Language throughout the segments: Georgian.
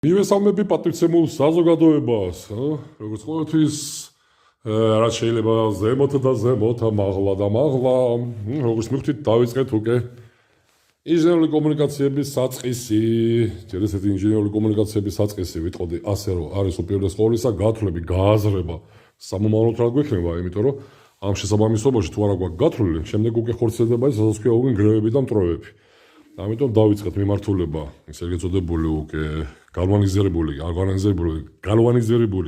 მივესალმები პატივცემულ საზოგადოებას, როგორც ყოველთვის, რაც შეიძლება ზემოთ და ზემოთ, მაღლა და მაღლა, როგორც მივხვდით, დავიწყეთ უკვე ინჟინერული კომუნიკაციების საწყისი, ჯერ ინჟინერული კომუნიკაციების საწყისი ვიტყოდი ასე, რომ არის უპირველეს ყოვლისა გათვლები, გააზრება სამომავლოდ რა გვექნება, იმიტომ რომ ამ შესაბამისობაში თუ არა გვაქვს გათვლილი, შემდეგ უკვე ხორციელდება ის, რასაც ქვია უკვე გრევები და მტროვები. ამიტომ დავიწყეთ მიმართულება, ესე გეწოდებული უკვე გალვანიზირებული,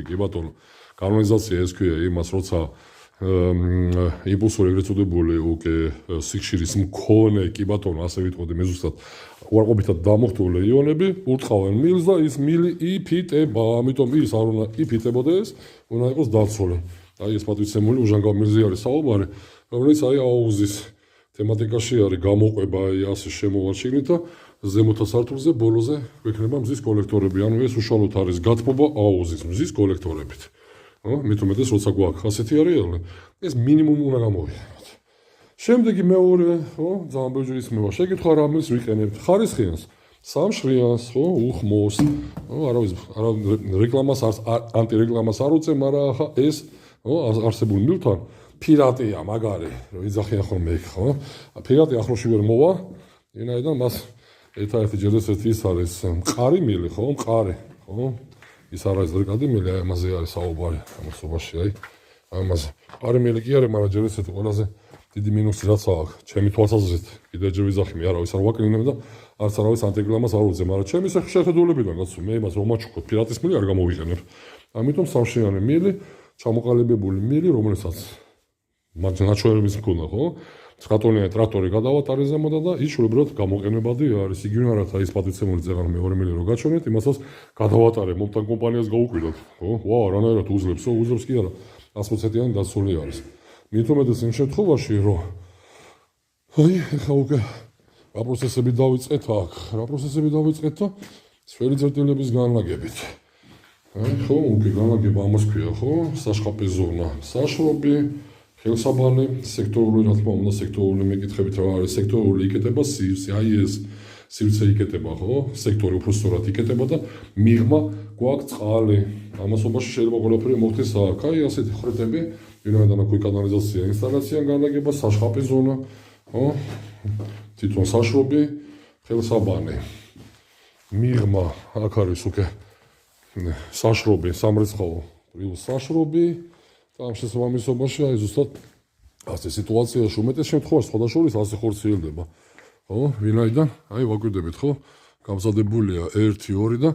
კი ბატონო, გალვანიზაცია ეს ქვია იმას, როცა იმპულსური ეგრეთ წოდებული უკვე სიხშირის მქონე, კი ბატონო, ასე ვიტყოდი, მე ზუსტად უარყოფითად დამუხტული იონები ურტყავენ მილს და ის მილი იფიტება, ამიტომ ის არ უნდა იფიტებოდეს, უნდა იყოს დაცული. აი ეს პატივცემული უჟანგავ მილზე არის საუბარი, რომელიც აი აუზის თემატიკაში არის გამოყვება ასე შემოვარჩინით და ზემოთა სართულზე ბოლოზე გვექნება მზის კოლექტორები, ანუ ეს უშუალოდ არის გათბობა აუზის მზის კოლექტორებით. მით უმეტეს როცა გვაქვს ასეთი არეალი, ეს მინიმუმ უნდა გამოვიყენოთ. შემდეგი მეორე, ძალიან ბევრი ისმევა შეკითხვა რა მილს ვიყენებთ, ხარისხიანს, სამშრიანს, უხმოს, არა რეკლამას ანტირეკლამას არ უწევ, მაგრამ ახლა ეს არსებულ მილთან ფირატია მაგარი, რომ იძახიან ხოლმე იქ, ხო? ფირატი ახლოში ვერ მოვა, ვინაიდან მას ერთადერთი ჯერ ის არის მყარი მილი, ხო? მყარი, ხო? ის არ არის რეკადი მილი, აი ამაზე არის საუბარი ამასობაში, აი ამაზე. მყარი მილი კი არის, მაგრამ ჯერ ესეთი ყველაზე დიდი მინუსი რაც აქვს, ჩემი თვალსაზრისით, კიდევ ჯერ ვიზახი, მე არავის არ ვაკრინებ და არც არავის ანტირეკლამას არ უწევ, მაგრამ ჩემი შეხედულებიდან გასულ, მე იმას რომ მაჩუქოთ, ფირატის მილი არ გამოვიყენებ. ამიტომ სამშრიანი მილი, ჩამოყალიბებული მილი, რომელსაც ნაჩვენების მქონდა, ხო? 9 ტონიანი ტრაქტორი გადავატარე ზემოდან და ის შულებრივად გამოყენებადი არის. იგივე რა თქმა ის პატივცემული წეღან მეორე მილი რო გაჩვენეთ, იმასაც გადავატარე მომთან კომპანიას გაუკვირდათ, ხო? ვა, რანაირად უძლებს, უძლებს კი არა. 100%-იანი დაცული არის. მით უმეტეს იმ შემთხვევაში, რომ აი, ხა უკვე რა პროცესები დავიწყეთ აქ, და სველი წერტილების განლაგებით. ხო, უკვე განლაგება ამას ქვია, ხო? საშხაპის ზონა, საშრობი ხელსაბანი, სექტორული, რა თქმა უნდა, სექტორული მეკითხებით რა არის, სექტორული იკეტება სივრცე, აი ეს სივრცე იკეტება, ხო? სექტორი უფრო სწორად იკეტება და მიღმა გვაქვს წყალი. ამასობაში შეიძლება ყველაფერი მოხდეს აქ, აი ასეთი ხრეტები, ვინაიდან აქ კანალიზაცია, ინსტალაცია განლაგება, საშხაპის ზონა, ხო? თვითონ საშრობი, ხელსაბანი. მიღმა აქ არის უკვე საშრობი, სამრეცხაო, საშრობი. ამ შესაბამისობაში აი ზუსტად ასე სიტუაციაში უმეტეს შემთხვევაში სხვადასხვა ასე ხორციელდება. ხო? ვინაიდან აი ვაკვირდებით, ხო? გამზადებულია 1, 2 და